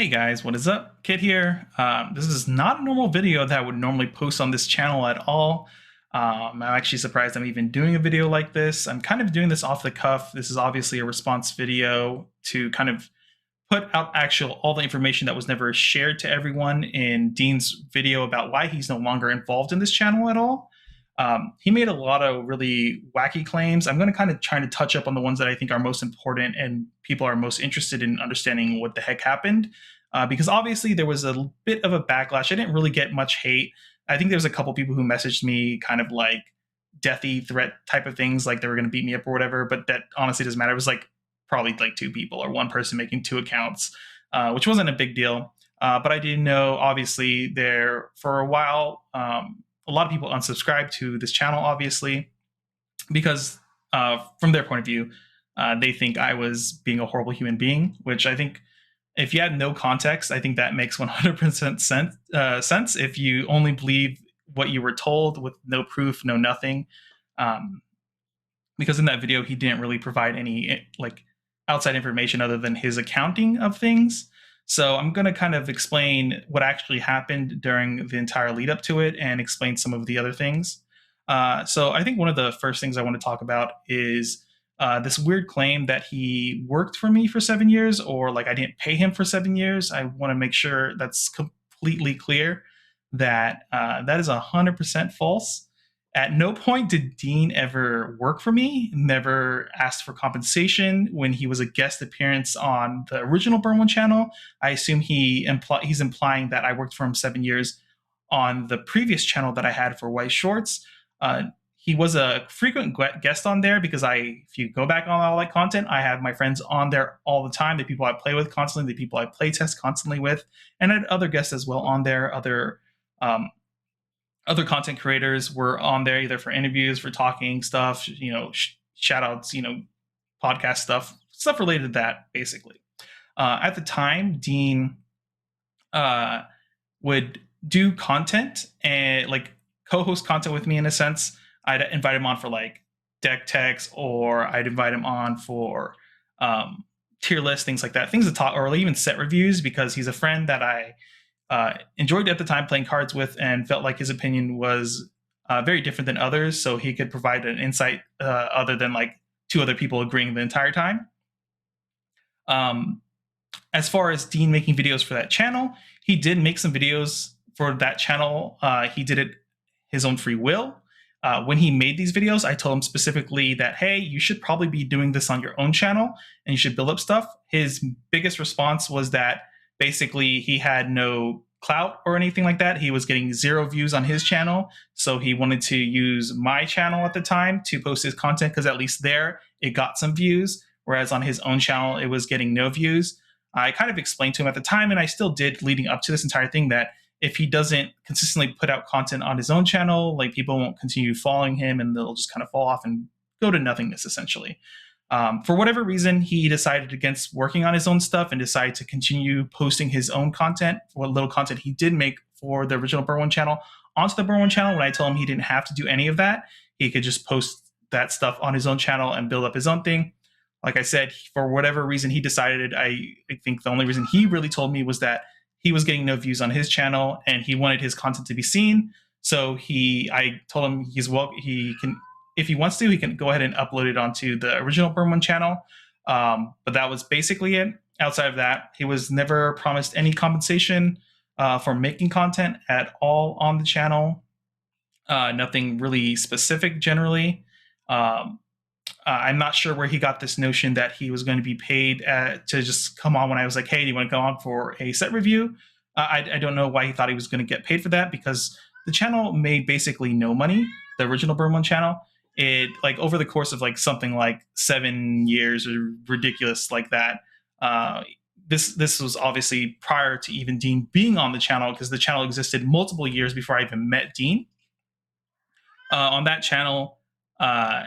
Hey guys, what is up? Kid here. This is not a normal video that I would normally post on this channel at all. I'm actually surprised I'm even doing a video like this. I'm kind of doing this off the cuff. This is obviously a response video to kind of put out all the information that was never shared to everyone in Dean's video about why he's no longer involved in this channel at all. He made a lot of really wacky claims. I'm going to kind of try to touch up on the ones that I think are most important and people are most interested in understanding what the heck happened. Because obviously there was a bit of a backlash. I didn't really get much hate. I think there's a couple people who messaged me kind of like deathy threat type of things, like they were going to beat me up or whatever. But that honestly doesn't matter. It was like probably like two people or one person making two accounts, which wasn't a big deal. But I did know, obviously, there for a while, a lot of people unsubscribed to this channel, obviously, because from their point of view, they think I was being a horrible human being, which I think if you had no context, I think that makes 100% sense. If you only believe what you were told with no proof, no nothing, because in that video he didn't really provide any like outside information other than his accounting of things. So I'm going to kind of explain what actually happened during the entire lead up to it and explain some of the other things. So I think one of the first things I want to talk about is this weird claim that he worked for me for 7 years, or like I didn't pay him for 7 years. I want to make sure that's completely clear that that is 100% false. At no point did Dean ever work for me, never asked for compensation when he was a guest appearance on the original Burn One channel. I assume he's implying that I worked for him 7 years on the previous channel that I had for White Shorts. He was a frequent guest on there because if you go back on all that content, I have my friends on there all the time, the people I play with constantly, the people I play test constantly with, and I had other guests as well on there. Other content creators were on there either for interviews, for talking stuff, shout outs, podcast stuff related to that, basically. At the time, Dean would do content and like co-host content with me in a sense. I'd invite him on for like deck techs, or I'd invite him on for tier lists, things like that, things to talk, or even set reviews, because he's a friend that I enjoyed at the time playing cards with and felt like his opinion was very different than others, so he could provide an insight other than like two other people agreeing the entire time. As far as Dean making videos for that channel, he did make some videos for that channel. He did it his own free will. When he made these videos, I told him specifically that, hey, you should probably be doing this on your own channel and you should build up stuff. His biggest response was that basically he had no clout or anything like that. He was getting 0 views on his channel. So he wanted to use my channel at the time to post his content, because at least there it got some views, whereas on his own channel it was getting no views. I kind of explained to him at the time, and I still did leading up to this entire thing, that if he doesn't consistently put out content on his own channel, like people won't continue following him and they'll just kind of fall off and go to nothingness, essentially. For whatever reason, he decided against working on his own stuff and decided to continue posting his own content, what little content he did make for the original Burn One channel, onto the Burn One channel. When I told him he didn't have to do any of that, he could just post that stuff on his own channel and build up his own thing. Like I said, for whatever reason, he decided, I think the only reason he really told me was that he was getting no views on his channel and he wanted his content to be seen. So I told him he can, if he wants to, he can go ahead and upload it onto the original Burn One channel. But that was basically it. Outside of that, he was never promised any compensation for making content at all on the channel. Nothing really specific generally. I'm not sure where he got this notion that he was going to be paid to just come on when I was like, hey, do you want to go on for a set review? I don't know why he thought he was going to get paid for that, because the channel made basically no money, the original Burn One channel. It, like, over the course of like something like 7 years or ridiculous like that, this was obviously prior to even Dean being on the channel, because the channel existed multiple years before I even met Dean. On that channel,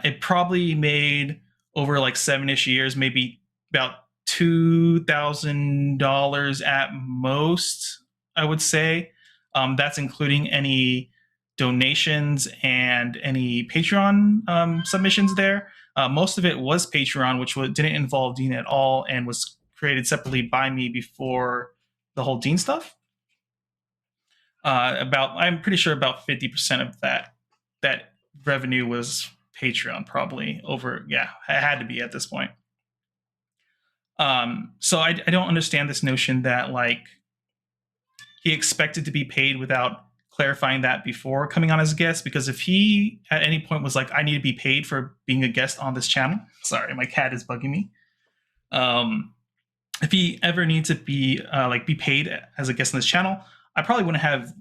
it probably made over like 7-ish years, maybe about $2,000 at most, I would say. That's including any donations and any Patreon submissions there. Most of it was Patreon, which didn't involve Dean at all and was created separately by me before the whole Dean stuff. I'm pretty sure about 50% of that revenue was Patreon, probably over. Yeah, it had to be at this point. So I don't understand this notion that like he expected to be paid without clarifying that before coming on as a guest. Because if he at any point was like, I need to be paid for being a guest on this channel. Sorry, my cat is bugging me. If he ever needs to be be paid as a guest on this channel, I probably wouldn't have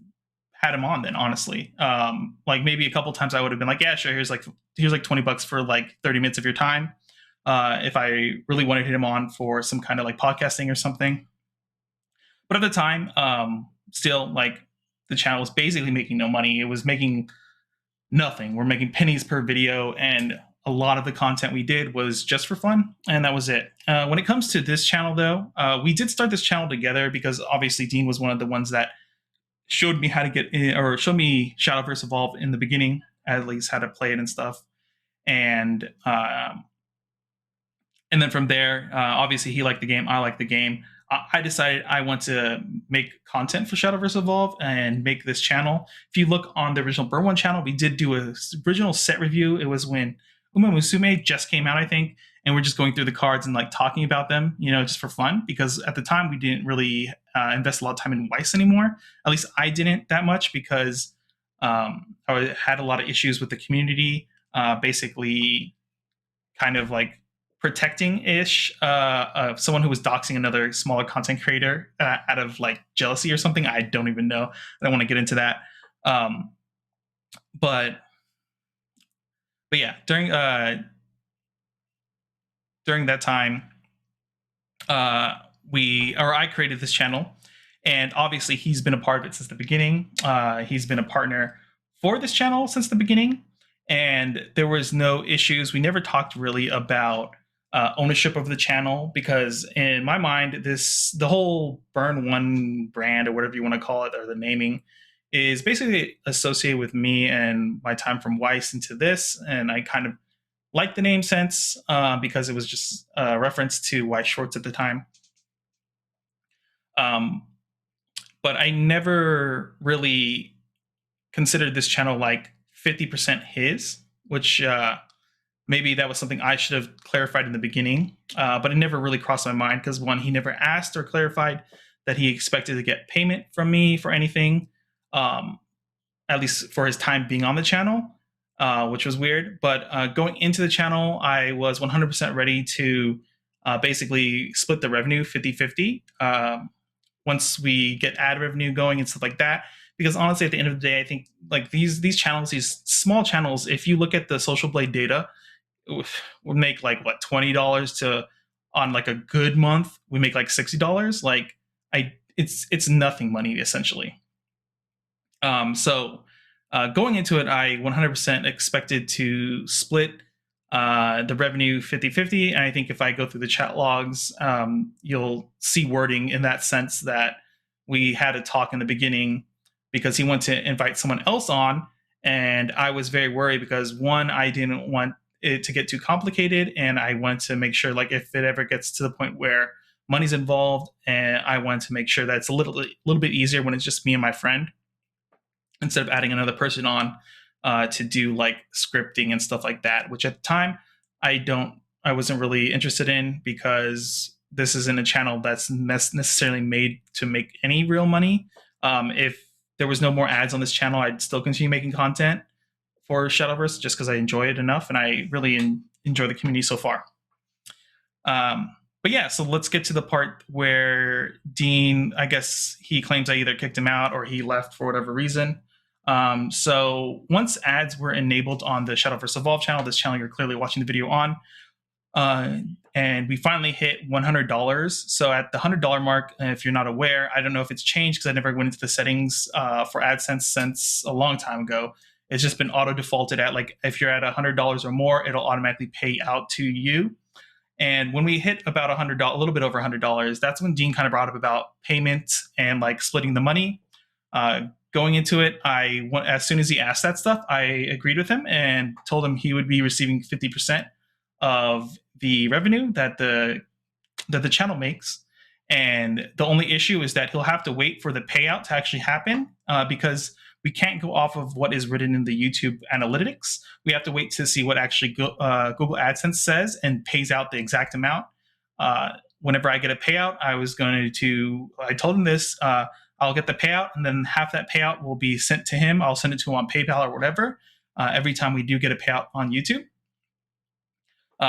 had him on then, honestly. Like maybe a couple times I would have been like, yeah, sure, here's like $20 for like 30 minutes of your time. If I really wanted him on for some kind of like podcasting or something. But at the time, still like the channel was basically making no money. It was making nothing. We're making pennies per video, and a lot of the content we did was just for fun, and that was it. When it comes to this channel, though, we did start this channel together because obviously Dean was one of the ones that showed me how to get in, or showed me Shadowverse Evolve in the beginning, at least how to play it and stuff. And then from there, obviously he liked the game, I liked the game. I decided I want to make content for Shadowverse Evolve and make this channel. If you look on the original Burn One channel, we did do a original set review. It was when Uma Musume just came out, I think, and we're just going through the cards and like talking about them, you know, just for fun. Because at the time we didn't really invest a lot of time in Weiss anymore. At least I didn't that much because I had a lot of issues with the community. Basically, kind of like protecting-ish someone who was doxing another smaller content creator out of like jealousy or something. I don't even know. I don't want to get into that. But yeah, during that time, I created this channel, and obviously he's been a part of it since the beginning. He's been a partner for this channel since the beginning, and there was no issues. We never talked really about ownership of the channel, because in my mind, the whole Burn One brand, or whatever you want to call it, or the naming, is basically associated with me and my time from Weiss into this. And I kind of like the name sense because it was just a reference to Weiss Schwartz at the time. But I never really considered this channel like 50% his, which maybe that was something I should have clarified in the beginning, but it never really crossed my mind because, one, he never asked or clarified that he expected to get payment from me for anything, at least for his time being on the channel, which was weird. But going into the channel, I was 100% ready to basically split the revenue 50-50 once we get ad revenue going and stuff like that. Because honestly, at the end of the day, I think like these channels, these small channels, if you look at the Social Blade data, we'll make like what, $20 to, on like a good month we make like $60. Like it's nothing money essentially. So going into it, I 100% expected to split the revenue 50-50. And I think if I go through the chat logs, you'll see wording in that sense that we had a talk in the beginning because he wanted to invite someone else on, and I was very worried because, one, I didn't want it to get too complicated, and I wanted to make sure, like, if it ever gets to the point where money's involved, and I wanted to make sure that it's a little bit easier when it's just me and my friend, instead of adding another person on to do like scripting and stuff like that, which at the time I wasn't really interested in, because this isn't a channel that's necessarily made to make any real money. If there was no more ads on this channel, I'd still continue making content for Shadowverse just because I enjoy it enough, and I really enjoy the community so far. But yeah, so let's get to the part where Dean, I guess he claims I either kicked him out or he left for whatever reason. So once ads were enabled on the Shadowverse Evolve channel, this channel you're clearly watching the video on, and we finally hit $100. So at the $100 mark, if you're not aware, I don't know if it's changed because I never went into the settings for AdSense since a long time ago. It's just been auto defaulted at, like, if you're at $100 or more, it'll automatically pay out to you. And when we hit about $100, a little bit over $100, that's when Dean kind of brought up about payment and like splitting the money. Going into it, as soon as he asked that stuff, I agreed with him and told him he would be receiving 50% of the revenue that the channel makes. And the only issue is that he'll have to wait for the payout to actually happen, because we can't go off of what is written in the YouTube analytics. We have to wait to see what actually Google AdSense says and pays out the exact amount. Whenever I get a payout, I told him this, I'll get the payout, and then half that payout will be sent to him. I'll send it to him on PayPal or whatever, every time we do get a payout on YouTube.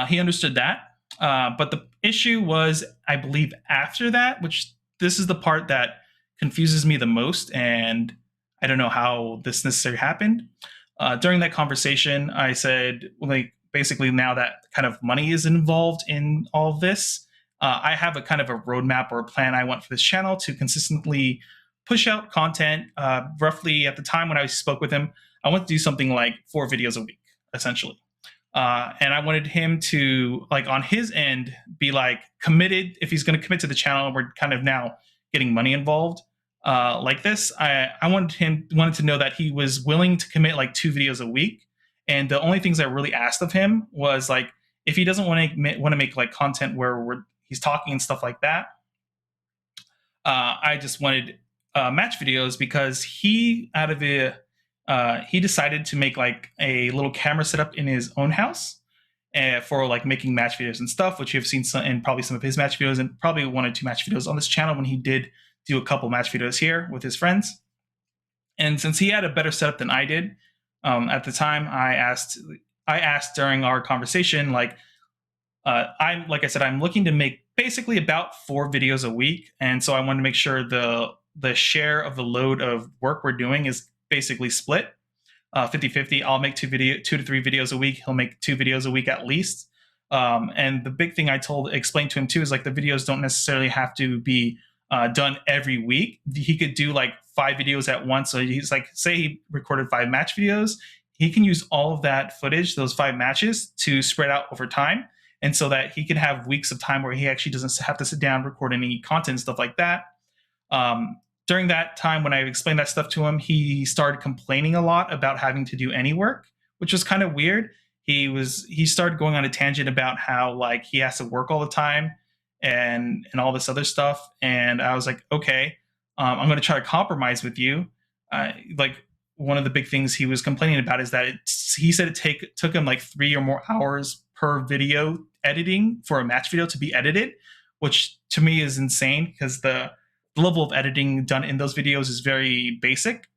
He understood that. But the issue was, I believe, after that, which this is the part that confuses me the most, and I don't know how this necessarily happened. During that conversation, I said, like, basically now that kind of money is involved in all of this, I have a kind of a roadmap or a plan I want for this channel to consistently push out content. Roughly at the time when I spoke with him, I want to do something like 4 videos a week, essentially. And I wanted him to, like, on his end, be like committed. If he's going to commit to the channel, we're kind of now getting money involved, like this. I wanted to know that he was willing to commit like 2 videos a week. And the only things I really asked of him was, like, if he doesn't want to make like content where he's talking and stuff like that, I just wanted match videos, because he decided to make like a little camera setup in his own house for like making match videos and stuff, which you've seen in probably some of his match videos, and probably 1 or 2 match videos on this channel when he did do a couple match videos here with his friends. And since he had a better setup than I did at the time, I asked during our conversation, like, like I said, I'm looking to make basically about 4 videos a week, and so I want to make sure the share of the load of work we're doing is basically split 50-50. I'll make 2 to 3 videos a week. He'll make 2 videos a week at least. And the big thing I explained to him too is, like, the videos don't necessarily have to be done every week. He could do like 5 videos at once. So he's like, say he recorded 5 match videos, he can use all of that footage, those 5 matches, to spread out over time. And so that he can have weeks of time where he actually doesn't have to sit down, record any content, stuff like that. During that time, when I explained that stuff to him, he started complaining a lot about having to do any work, which was kind of weird. He started going on a tangent about how, like, he has to work all the time and all this other stuff. And I was like, okay, I'm going to try to compromise with you. Like, one of the big things he was complaining about is that he said it took him like 3 or more hours per video editing for a match video to be edited, which to me is insane, because the level of editing done in those videos is very basic.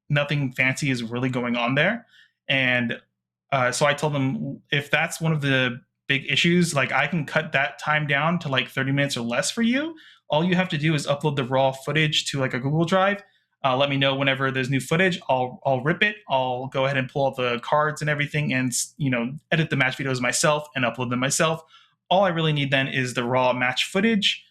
Nothing fancy is really going on there. And so I told him, if that's one of the big issues, like, I can cut that time down to like 30 minutes or less for you. All you have to do is upload the raw footage to like a Google Drive. Let me know whenever there's new footage. I'll rip it. I'll go ahead and pull all the cards and everything, and, you know, edit the match videos myself and upload them myself. All I really need then is the raw match footage.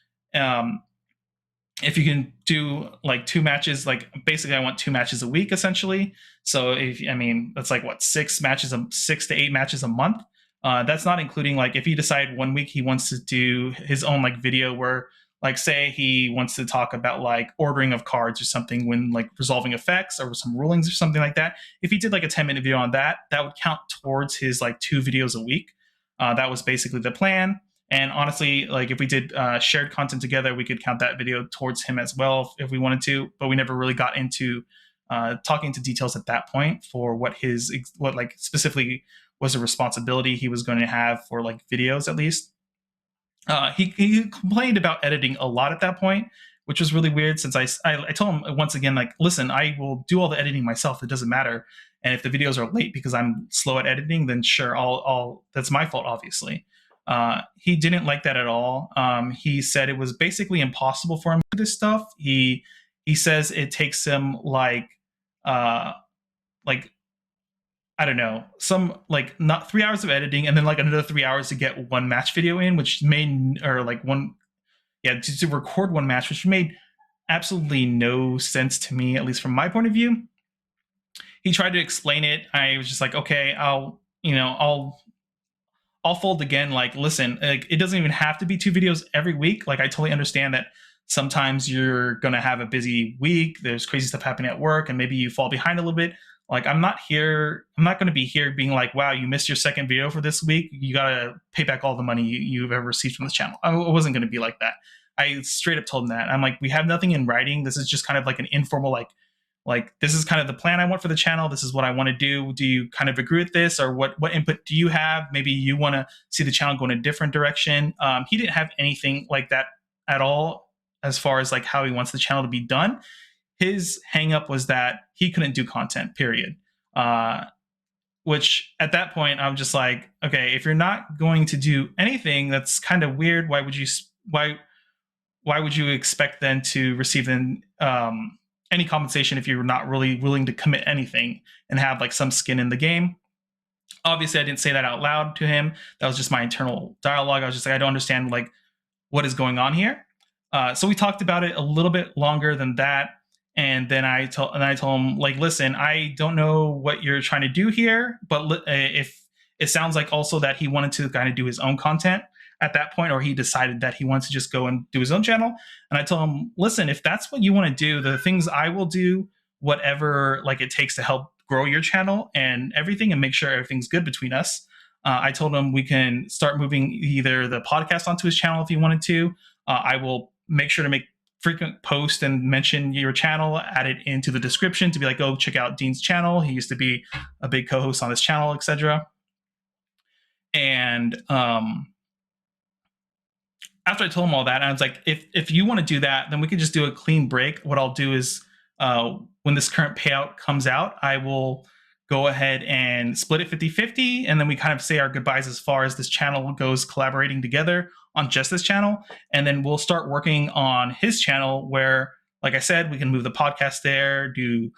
If you can do like 2 matches, like, basically I want 2 matches a week, essentially. So that's like what, 6 to 8 matches a month. That's not including, like, if he decide one week he wants to do his own like video where, like, say he wants to talk about like ordering of cards or something, when like resolving effects or some rulings or something like that. If he did like a 10-minute video on that, that would count towards his like 2 videos a week. That was basically the plan. And honestly, like, if we did shared content together, we could count that video towards him as well if we wanted to. But we never really got into talking into details at that point for what like specifically was a responsibility he was going to have for like videos, at least. He complained about editing a lot at that point, which was really weird, since I told him once again, like, listen, I will do all the editing myself. It doesn't matter. And if the videos are late because I'm slow at editing, then sure, that's my fault, obviously. He didn't like that at all. He said it was basically impossible for him to do this stuff. He says it takes him like I don't know, not 3 hours of editing and then like another 3 hours to get one match video in, which to record one match, which made absolutely no sense to me, at least from my point of view. He tried to explain it. I was just like, okay, I'll fold again. Like, listen, like, it doesn't even have to be 2 videos every week. Like, I totally understand that sometimes you're going to have a busy week. There's crazy stuff happening at work, and maybe you fall behind a little bit. Like, I'm not going to be here being like, wow, you missed your 2nd video for this week, you got to pay back all the money you've ever received from this channel. I wasn't going to be like that. I straight up told him that. I'm like, we have nothing in writing. This is just kind of like an informal, like this is kind of the plan I want for the channel. This is what I want to do. Do you kind of agree with this, or what input do you have? Maybe you want to see the channel go in a different direction. He didn't have anything like that at all as far as like how he wants the channel to be done. His hang up was that he couldn't do content, period. Which at that point I'm just like, okay, if you're not going to do anything, that's kind of weird. Why would you expect then to receive any compensation if you're not really willing to commit anything and have like some skin in the game? Obviously, I didn't say that out loud to him. That was just my internal dialogue. I was just like, I don't understand like what is going on here. So we talked about it a little bit longer than that. And then I told him, like, listen, I don't know what you're trying to do here, but if it sounds like also that he wanted to kind of do his own content at that point, or he decided that he wants to just go and do his own channel. And I told him, listen, if that's what you want to do, the things I will do, whatever like it takes to help grow your channel and everything, and make sure everything's good between us. I told him we can start moving either the podcast onto his channel if he wanted to. I will make sure to make frequent posts and mention your channel, add it into the description to be like, oh, check out Dean's channel. He used to be a big co-host on this channel, etc. And after I told him all that, I was like, if you want to do that, then we could just do a clean break. What I'll do is when this current payout comes out, I will go ahead and split it 50-50. And then we kind of say our goodbyes as far as this channel goes collaborating together on just this channel. And then we'll start working on his channel where, like I said, we can move the podcast there, do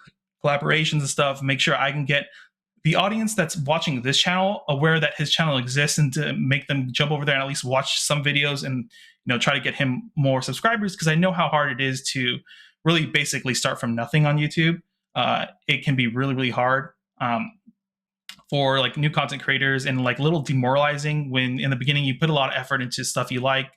collaborations and stuff, make sure I can get the audience that's watching this channel aware that his channel exists, and to make them jump over there and at least watch some videos and try to get him more subscribers, because I know how hard it is to really basically start from nothing on YouTube. It can be really, really hard for like new content creators, and like a little demoralizing when in the beginning you put a lot of effort into stuff you like,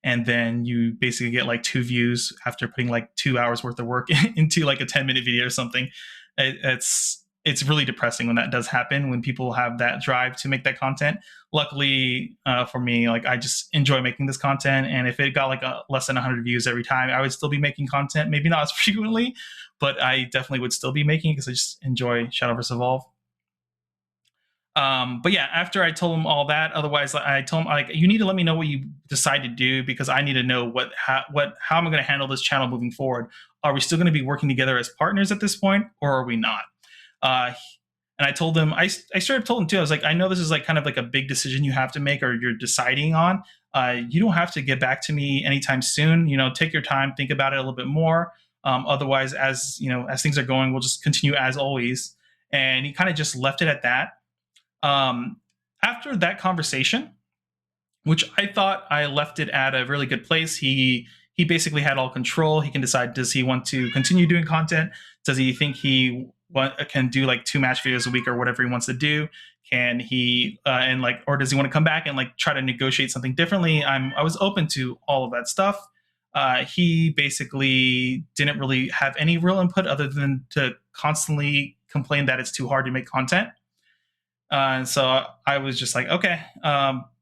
and then you basically get like 2 views after putting like 2 hours worth of work into like a 10-minute video or something. It's really depressing when that does happen, when people have that drive to make that content. Luckily for me, like I just enjoy making this content, and if it got like less than 100 views every time, I would still be making content. Maybe not as frequently, but I definitely would still be making it because I just enjoy Shadowverse Evolve. But yeah, after I told him all that, otherwise I told him, like, you need to let me know what you decide to do, because I need to know how am I going to handle this channel moving forward. Are we still going to be working together as partners at this point, or are we not? And I told him, I straight up told him too, I was like, I know this is like kind of like a big decision you have to make, or you're deciding on. You don't have to get back to me anytime soon. Take your time, think about it a little bit more. Otherwise, as things are going, we'll just continue as always. And he kind of just left it at that. After that conversation, which I thought I left it at a really good place, he basically had all control. He can decide, does he want to continue doing content? Does he think he can do like 2 match videos a week or whatever he wants to do? Can he or does he want to come back and like try to negotiate something differently? I was open to all of that stuff. He basically didn't really have any real input other than to constantly complain that it's too hard to make content. And so I was just like, okay,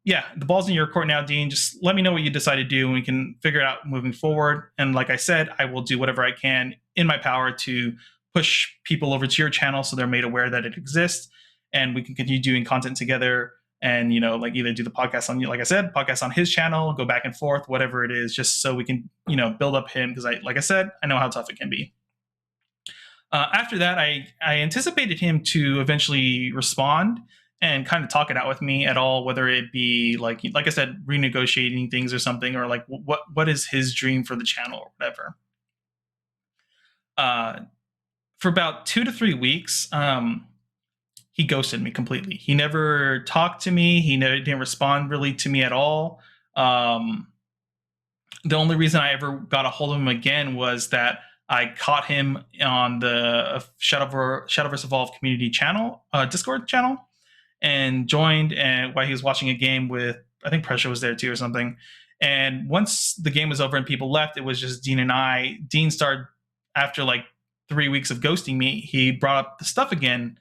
yeah, the ball's in your court now, Dean. Just let me know what you decide to do, and we can figure it out moving forward. And like I said, I will do whatever I can in my power to push people over to your channel so they're made aware that it exists, and we can continue doing content together. And like either do the podcast on, like I said, podcast on his channel, go back and forth, whatever it is, just so we can build up him, because like I said, I know how tough it can be. After that, I anticipated him to eventually respond and kind of talk it out with me at all, whether it be like I said, renegotiating things or something, or like what is his dream for the channel or whatever. For about 2 to 3 weeks, he ghosted me completely. He never talked to me. He didn't respond really to me at all. The only reason I ever got a hold of him again was that I caught him on the Shadowverse Evolve community channel, Discord channel, and joined, and while he was watching a game with, I think Pressure was there too or something. And once the game was over and people left, it was just Dean and I. Dean started, after like 3 weeks of ghosting me, he brought up the stuff again.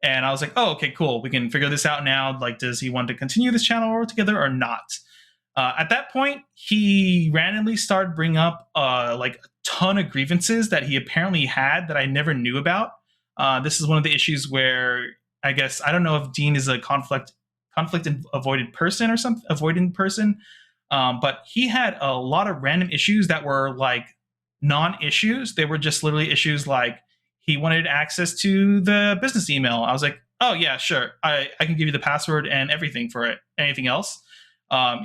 And I was like, oh, okay, cool. We can figure this out now. Like, does he want to continue this channel together or not? At that point, he randomly started bringing up like a ton of grievances that he apparently had that I never knew about. This is one of the issues where I guess I don't know if Dean is a conflict avoided person or some avoidant person, but he had a lot of random issues that were like non-issues. They were just literally issues like he wanted access to the business email. I was like, oh yeah, sure, I can give you the password and everything for it. Anything else?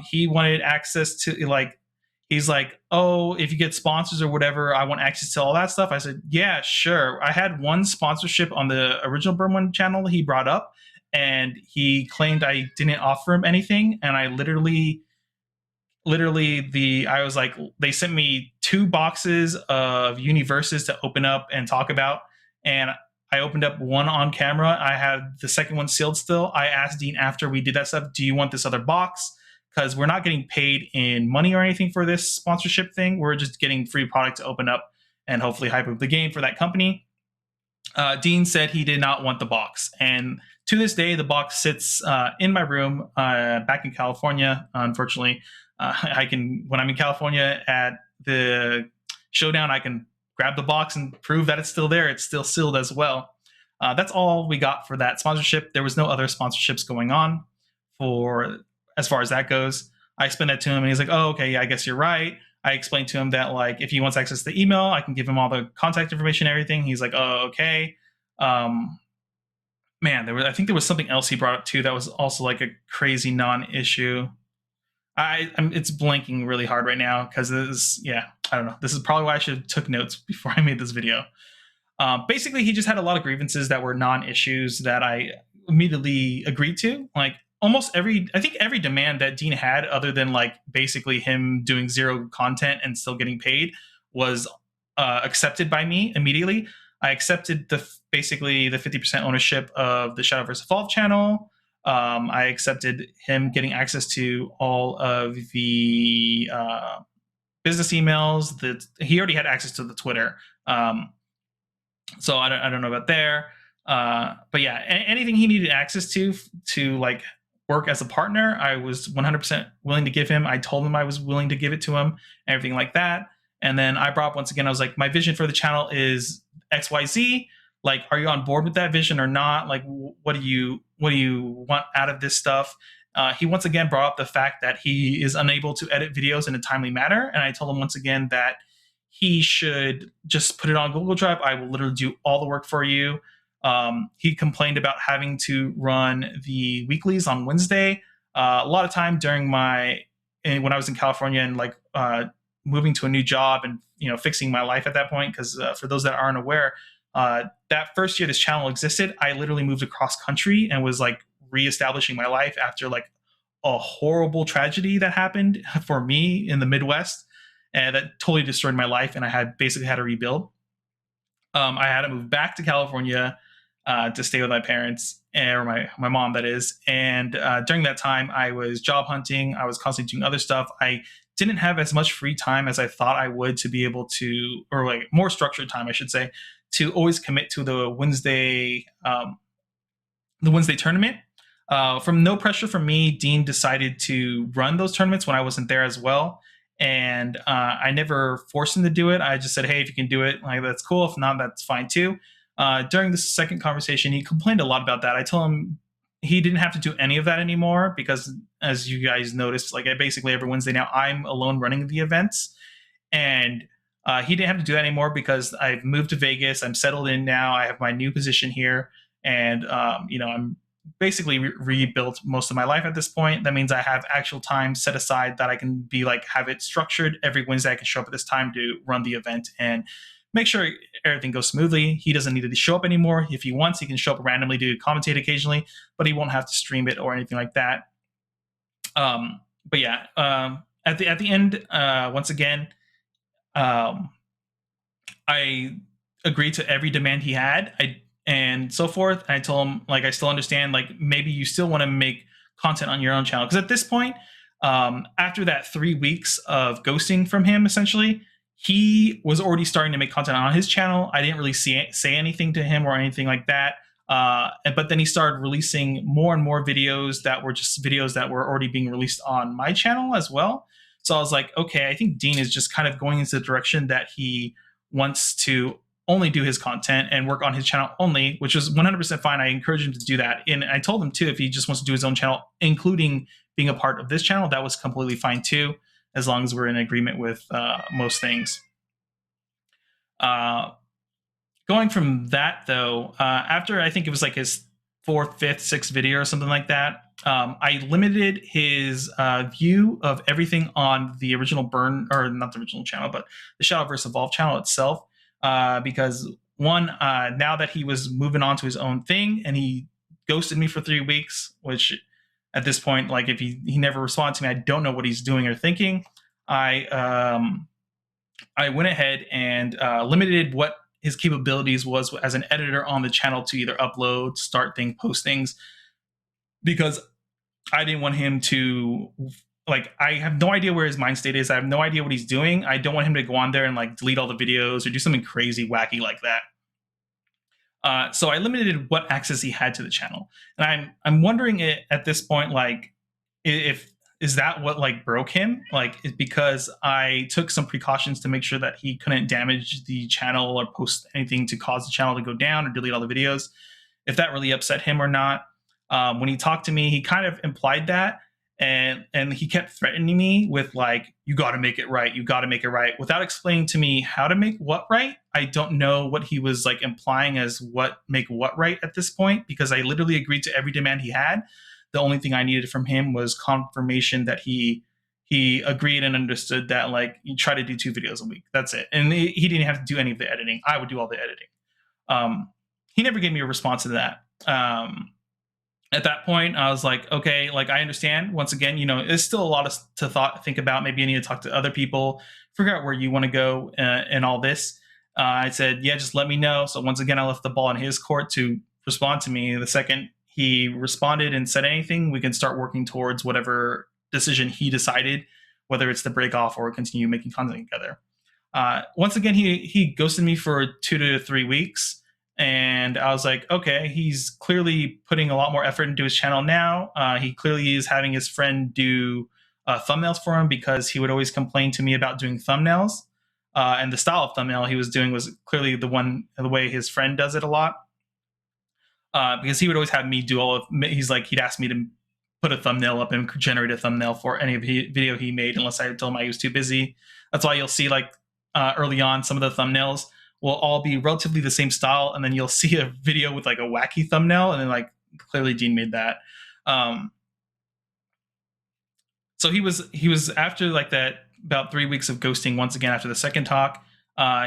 He wanted access to like he's like, oh, if you get sponsors or whatever, I want access to all that stuff. I said, yeah, sure. I had one sponsorship on the original Burn One channel he brought up, and he claimed I didn't offer him anything, and I literally the I was like, they sent me 2 boxes of universes to open up and talk about, and I opened up one on camera. I had the second one sealed still. I asked Dean after we did that stuff, do you want this other box? Because we're not getting paid in money or anything for this sponsorship thing. We're just getting free product to open up and hopefully hype up the game for that company. Dean said he did not want the box, and to this day, the box sits in my room back in California. Unfortunately, I can when I'm in California at the showdown, I can grab the box and prove that it's still there. It's still sealed as well. That's all we got for that sponsorship. There was no other sponsorships going on for as far as that goes. I explained that to him, and he's like, "Oh, okay, yeah, I guess you're right." I explained to him that like if he wants access to the email, I can give him all the contact information, and everything. He's like, "Oh, okay." Man, I think there was something else he brought up too that was also like a crazy non-issue. It's blanking really hard right now because this, yeah, I don't know. This is probably why I should have took notes before I made this video. Basically, he just had a lot of grievances that were non-issues that I immediately agreed to. Like I think every demand that Dean had, other than like basically him doing 0 content and still getting paid, was accepted by me immediately. I accepted basically the 50% ownership of the Shadowverse Evolve channel. I accepted him getting access to all of the business emails. That he already had access to the Twitter. So I don't know about there. But yeah, anything he needed access to like work as a partner, I was 100% willing to give him. I told him I was willing to give it to him, everything like that. And then I brought up once again, I was like, my vision for the channel is XYZ. Like, are you on board with that vision or not? Like, what do you want out of this stuff? He once again brought up the fact that he is unable to edit videos in a timely manner. And I told him once again that he should just put it on Google Drive. I will literally do all the work for you. He complained about having to run the weeklies on Wednesday. A lot of time during when I was in California and like moving to a new job and fixing my life at that point, because for those that aren't aware, that first year this channel existed, I literally moved across country and was like reestablishing my life after like a horrible tragedy that happened for me in the Midwest, and that totally destroyed my life, and I had basically had to rebuild. I had to move back to California to stay with my parents, or my mom, that is. And during that time, I was job hunting. I was constantly doing other stuff. I didn't have as much free time as I thought I would to be able to, or like more structured time, I should say, to always commit to the Wednesday tournament. From no pressure from me, Dean decided to run those tournaments when I wasn't there as well. And I never forced him to do it. I just said, hey, if you can do it, like, that's cool. If not, that's fine too. During the second conversation, he complained a lot about that. I told him he didn't have to do any of that anymore because, as you guys noticed, like basically every Wednesday now, I'm alone running the events. And he didn't have to do that anymore because I've moved to Vegas. I'm settled in now. I have my new position here. And, I'm basically rebuilt most of my life at this point. That means I have actual time set aside that I can be like, have it structured. Every Wednesday I can show up at this time to run the event and make sure everything goes smoothly. He doesn't need to show up anymore. If he wants, he can show up randomly to commentate occasionally, but he won't have to stream it or anything like that. But yeah, at the end, once again, I agreed to every demand he had. And so forth. I told him, like, I still understand, like, maybe you still want to make content on your own channel. Because at this point, after that 3 weeks of ghosting from him, essentially, he was already starting to make content on his channel. I didn't really say anything to him or anything like that. But then he started releasing more and more videos that were just videos that were already being released on my channel as well. So I was like, okay, I think Dean is just kind of going into the direction that he wants to only do his content and work on his channel only, which is 100% fine. I encourage him to do that. And I told him too, if he just wants to do his own channel, including being a part of this channel, that was completely fine too, as long as we're in agreement with most things. Going from that though, after I think it was like his fourth, fifth, sixth video or something like that, I limited his view of everything on the original Burn, or not the original channel, but the Shadowverse Evolve channel itself, because one, now that he was moving on to his own thing and he ghosted me for 3 weeks, which at this point, like if he never responded to me, I don't know what he's doing or thinking. I went ahead and limited what his capabilities was as an editor on the channel to either upload, start things, post things, because I didn't want him to, like, I have no idea where his mind state is. I have no idea what he's doing. I don't want him to go on there and like delete all the videos or do something crazy, wacky like that. So I limited what access he had to the channel. And I'm wondering at this point, like, if is that what like broke him? Like, it's because I took some precautions to make sure that he couldn't damage the channel or post anything to cause the channel to go down or delete all the videos. If that really upset him or not. When he talked to me, he kind of implied that, and he kept threatening me with like, you got to make it right, you got to make it right, without explaining to me how to make what right. I don't know what he was like implying as what make what right at this point, because I literally agreed to every demand he had. The only thing I needed from him was confirmation that he agreed and understood that like you try to do 2 videos a week. That's it. And he didn't have to do any of the editing. I would do all the editing. He never gave me a response to that. At that point, I was like, okay, like I understand. Once again, you know, there's still a lot to think about. Maybe I need to talk to other people, figure out where you want to go and all this. I said, yeah, just let me know. So once again, I left the ball in his court to respond to me. The second he responded and said anything, we can start working towards whatever decision he decided, whether it's to break off or continue making content together. Once again, he ghosted me for 2 to 3 weeks. And I was like, okay, he's clearly putting a lot more effort into his channel now. He clearly is having his friend do thumbnails for him, because he would always complain to me about doing thumbnails. And the style of thumbnail he was doing was clearly the way his friend does it a lot. Because he would always have me do all of, he'd ask me to put a thumbnail up and generate a thumbnail for any video he made, unless I told him I was too busy. That's why you'll see like early on, some of the thumbnails will all be relatively the same style, and then you'll see a video with like a wacky thumbnail, and then like clearly Dean made that. So he was after like that about 3 weeks of ghosting. Once again, after the second talk,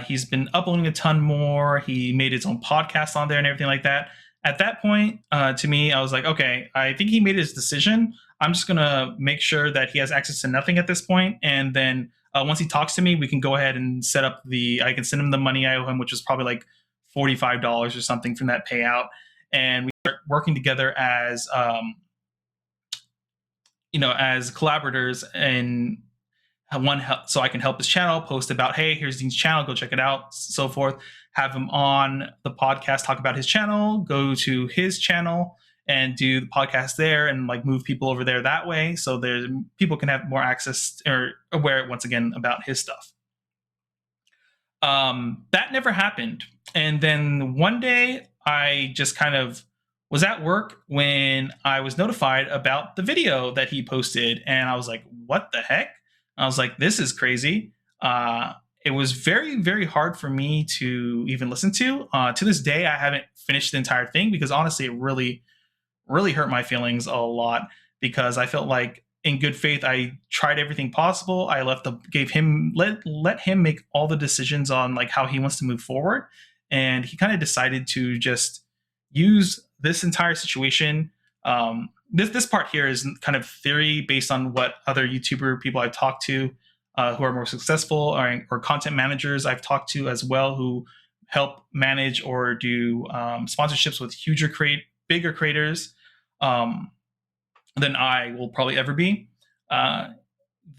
he's been uploading a ton more. He made his own podcast on there and everything like that. At that point, to me, I was like, okay, I think he made his decision. I'm just gonna make sure that he has access to nothing at this point, and then once he talks to me, we can go ahead and set up I can send him the money I owe him, which is probably like $45 or something from that payout. And we start working together as, as collaborators, and so I can help his channel, post about, hey, here's Dean's channel, go check it out, so forth. Have him on the podcast, talk about his channel, go to his channel and do the podcast there, and like move people over there that way, so people can have more access or aware once again about his stuff. That never happened. And then one day I just kind of was at work when I was notified about the video that he posted, and I was like, what the heck? I was like, this is crazy. It was very, very hard for me to even listen to. To this day, I haven't finished the entire thing, because honestly, it really hurt my feelings a lot, because I felt like in good faith, I tried everything possible. I let him make all the decisions on like how he wants to move forward. And he kind of decided to just use this entire situation. This part here is kind of theory based on what other YouTuber people I've talked to who are more successful, or content managers I've talked to as well, who help manage or do sponsorships with bigger creators than I will probably ever be.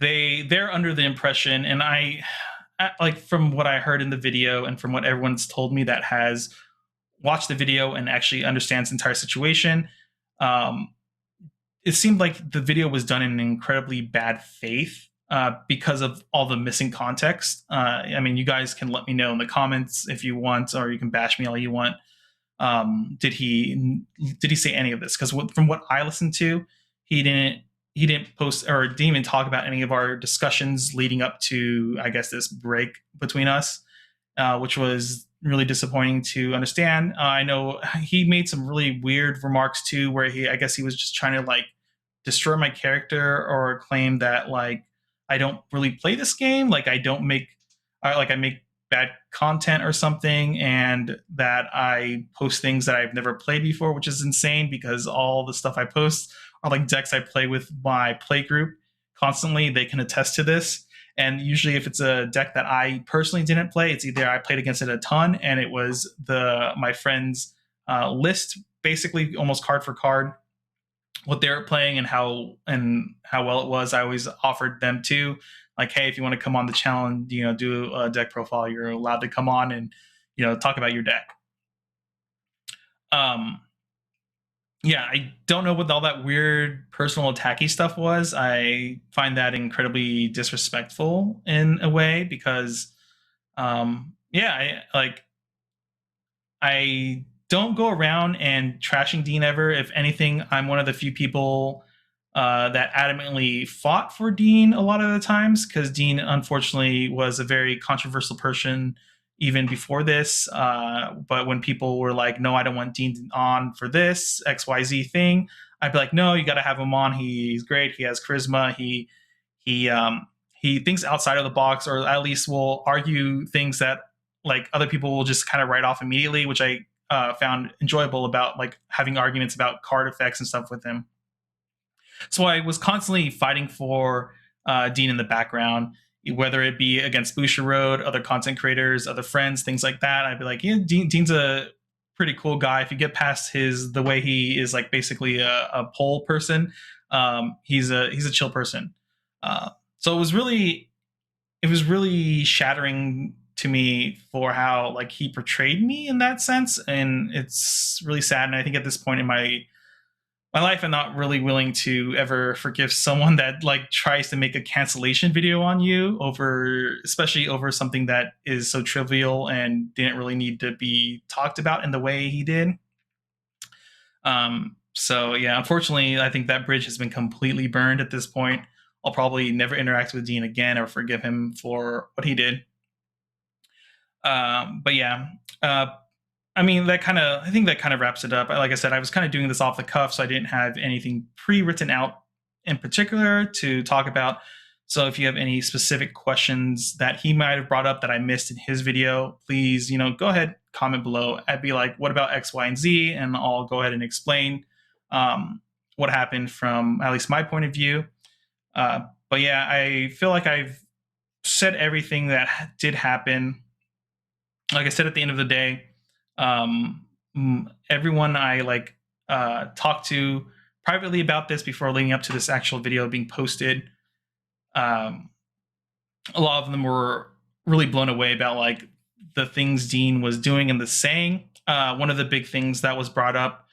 They're under the impression, and I like from what I heard in the video and from what everyone's told me that has watched the video and actually understands the entire situation. Um, it seemed like the video was done in incredibly bad faith because of all the missing context. I mean, you guys can let me know in the comments if you want, or you can bash me all you want. Did he say any of this? Because from what I listened to, he didn't post or didn't even talk about any of our discussions leading up to, I guess, this break between us, which was really disappointing to understand. I know he made some really weird remarks too, where I guess he was just trying to like destroy my character or claim that like I don't really play this game, like I don't make, like I make bad content or something, and that I post things that I've never played before, which is insane because all the stuff I post are like decks I play with my play group constantly. They can attest to this. And usually, if it's a deck that I personally didn't play, it's either I played against it a ton, and it was my friend's list, basically almost card for card, what they were playing and how well it was. I always offered them to, like, hey, if you want to come on the channel and do a deck profile, you're allowed to come on and talk about your deck. Yeah, I don't know what all that weird personal attacky stuff was. I find that incredibly disrespectful in a way because, yeah, I don't go around and trashing Dean ever. If anything, I'm one of the few people that adamantly fought for Dean a lot of the times because Dean, unfortunately, was a very controversial person even before this. But when people were like, no, I don't want Dean on for this XYZ thing, I'd be like, no, you got to have him on. He's great. He has charisma. He thinks outside of the box, or at least will argue things that like other people will just kind of write off immediately, which I found enjoyable about like having arguments about card effects and stuff with him. So I was constantly fighting for Dean in the background, whether it be against Boucher Road, other content creators, other friends, things like that. I'd be like, yeah, Dean's a pretty cool guy. If you get past the way he is like basically a poll person, he's a chill person. So it was really shattering to me for how like he portrayed me in that sense, and it's really sad. And I think at this point in my life, I'm not really willing to ever forgive someone that like tries to make a cancellation video on you especially over something that is so trivial and didn't really need to be talked about in the way he did. So yeah, unfortunately, I think that bridge has been completely burned at this point. I'll probably never interact with Dean again or forgive him for what he did. But yeah, I mean, I think that kind of wraps it up. Like I said, I was kind of doing this off the cuff, so I didn't have anything pre-written out in particular to talk about. So if you have any specific questions that he might have brought up that I missed in his video, please, go ahead, comment below. I'd be like, what about X, Y, and Z? And I'll go ahead and explain what happened from at least my point of view. But yeah, I feel like I've said everything that did happen. Like I said, at the end of the day, everyone I talked to privately about this before leading up to this actual video being posted, a lot of them were really blown away about like the things Dean was doing and the saying. One of the big things that was brought up,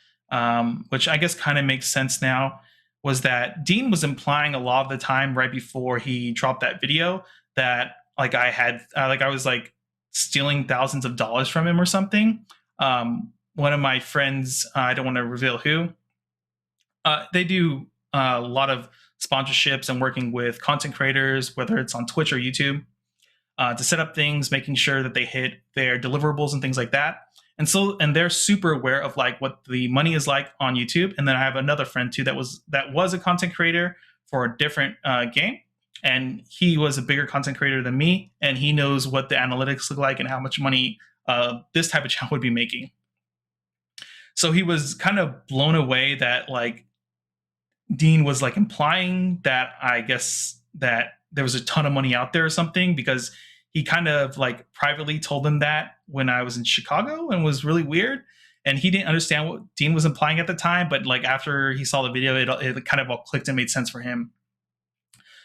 which I guess kind of makes sense now, was that Dean was implying a lot of the time right before he dropped that video that like I was like stealing thousands of dollars from him or something. One of my friends, I don't want to reveal who, they do a lot of sponsorships and working with content creators, whether it's on Twitch or YouTube, to set up things, making sure that they hit their deliverables and things like that. And they're super aware of like what the money is like on YouTube. And then I have another friend too that was a content creator for a different game, and he was a bigger content creator than me, and he knows what the analytics look like and how much money this type of channel would be making. So he was kind of blown away that like Dean was like implying that I guess that there was a ton of money out there or something, because he kind of like privately told him that when I was in Chicago, and was really weird. And he didn't understand what Dean was implying at the time, but like after he saw the video, it kind of all clicked and made sense for him.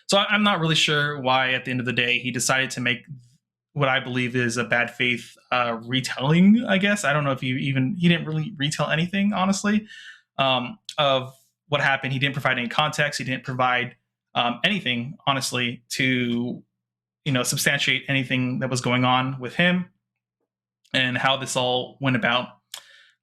So I'm not really sure why at the end of the day he decided to make what I believe is a bad faith retelling. I guess I don't know if he didn't really retell anything, honestly, of what happened. He didn't provide any context. He didn't provide anything, honestly, to substantiate anything that was going on with him and how this all went about.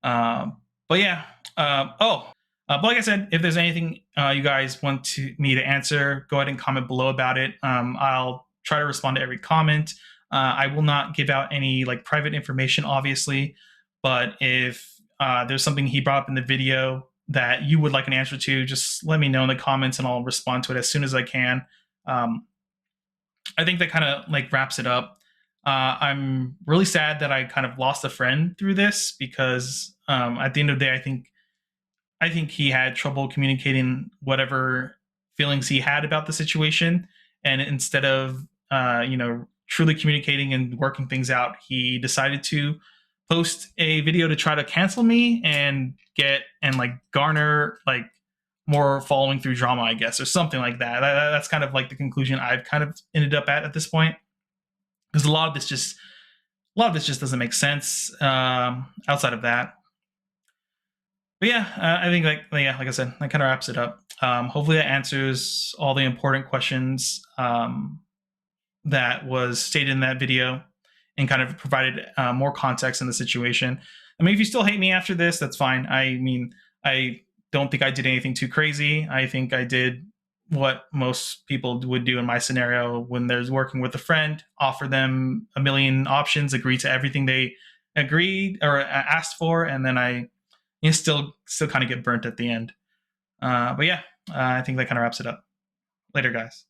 But yeah. But like I said, if there's anything you guys want me to answer, go ahead and comment below about it. I'll try to respond to every comment. I will not give out any like private information, obviously. But if there's something he brought up in the video that you would like an answer to, just let me know in the comments, and I'll respond to it as soon as I can. I think that kind of like wraps it up. I'm really sad that I kind of lost a friend through this, because at the end of the day, I think he had trouble communicating whatever feelings he had about the situation, and instead of truly communicating and working things out, he decided to post a video to try to cancel me and like garner like more following through drama, I guess, or something like that. That's kind of like the conclusion I've kind of ended up at this point, because a lot of this just doesn't make sense outside of that. But yeah, I think like I said, that kind of wraps it up. Hopefully that answers all the important questions that was stated in that video, and kind of provided more context in the situation. I mean, if you still hate me after this, that's fine. I mean, I don't think I did anything too crazy. I think I did what most people would do in my scenario when there's working with a friend: offer them a million options, agree to everything they agreed or asked for, and then I still kind of get burnt at the end. But yeah, I think that kind of wraps it up. Later, guys.